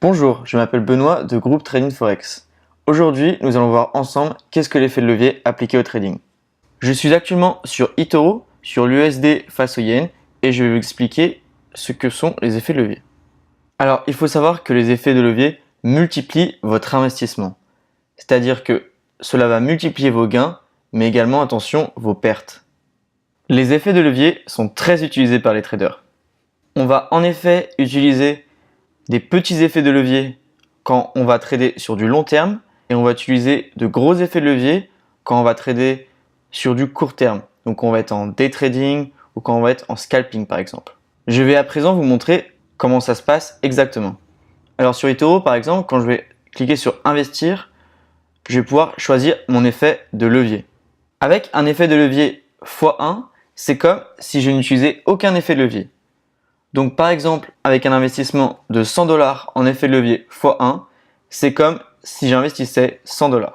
Bonjour, je m'appelle Benoît de Groupe Trading Forex. Aujourd'hui, nous allons voir ensemble qu'est-ce que l'effet de levier appliqué au trading. Je suis actuellement sur eToro, sur l'USD face au Yen, et je vais vous expliquer ce que sont les effets de levier. Alors, il faut savoir que les effets de levier multiplient votre investissement. C'est-à-dire que cela va multiplier vos gains, mais également, attention, vos pertes. Les effets de levier sont très utilisés par les traders. On va en effet utiliser des petits effets de levier quand on va trader sur du long terme et on va utiliser de gros effets de levier quand on va trader sur du court terme. Donc on va être en day trading ou quand on va être en scalping par exemple. Je vais à présent vous montrer comment ça se passe exactement. Alors sur eToro par exemple, quand je vais cliquer sur investir, je vais pouvoir choisir mon effet de levier. Avec un effet de levier x1, c'est comme si je n'utilisais aucun effet de levier. Donc par exemple, avec un investissement de 100 $ en effet de levier x1, c'est comme si j'investissais 100 $.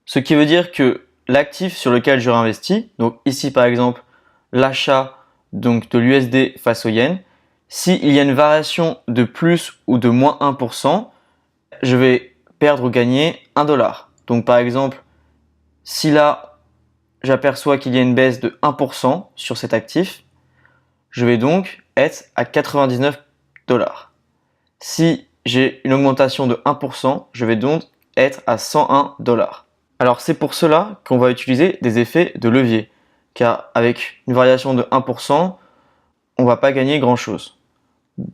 Ce qui veut dire que l'actif sur lequel je réinvestis, donc ici par exemple l'achat donc de l'USD face au Yen, s'il y a une variation de plus ou de moins 1%, je vais perdre ou gagner 1 $. Donc par exemple, si là j'aperçois qu'il y a une baisse de 1% sur cet actif, je vais donc être à 99 $. Si j'ai une augmentation de 1%, je vais donc être à 101 $. Alors c'est pour cela qu'on va utiliser des effets de levier, car avec une variation de 1%, on ne va pas gagner grand chose.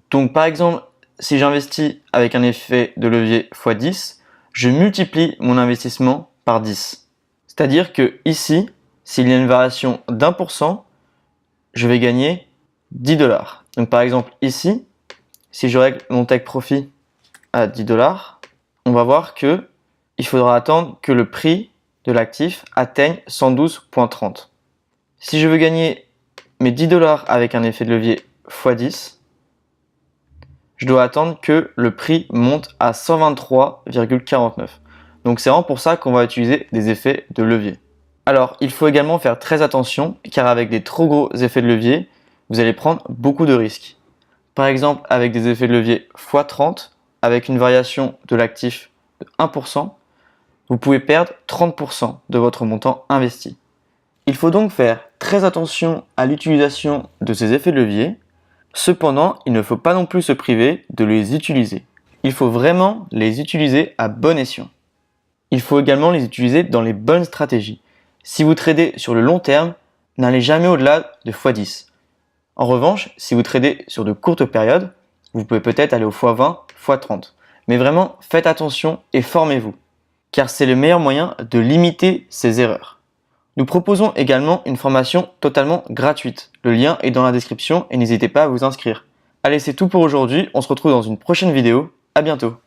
Donc par exemple, si j'investis avec un effet de levier x10, je multiplie mon investissement par 10. C'est-à-dire que ici, s'il y a une variation d'1%, je vais gagner 10 $. Donc par exemple ici, si je règle mon take profit à 10 $, on va voir que il faudra attendre que le prix de l'actif atteigne 112,30. Si je veux gagner mes 10 $ avec un effet de levier x10, je dois attendre que le prix monte à 123,49. Donc c'est vraiment pour ça qu'on va utiliser des effets de levier. Alors il faut également faire très attention car avec des trop gros effets de levier, vous allez prendre beaucoup de risques. Par exemple, avec des effets de levier x30, avec une variation de l'actif de 1%, vous pouvez perdre 30% de votre montant investi. Il faut donc faire très attention à l'utilisation de ces effets de levier. Cependant, il ne faut pas non plus se priver de les utiliser. Il faut vraiment les utiliser à bon escient. Il faut également les utiliser dans les bonnes stratégies. Si vous tradez sur le long terme, n'allez jamais au-delà de x10. En revanche, si vous tradez sur de courtes périodes, vous pouvez peut-être aller au x20, x30. Mais vraiment, faites attention et formez-vous, car c'est le meilleur moyen de limiter ces erreurs. Nous proposons également une formation totalement gratuite. Le lien est dans la description et n'hésitez pas à vous inscrire. Allez, c'est tout pour aujourd'hui. On se retrouve dans une prochaine vidéo. À bientôt.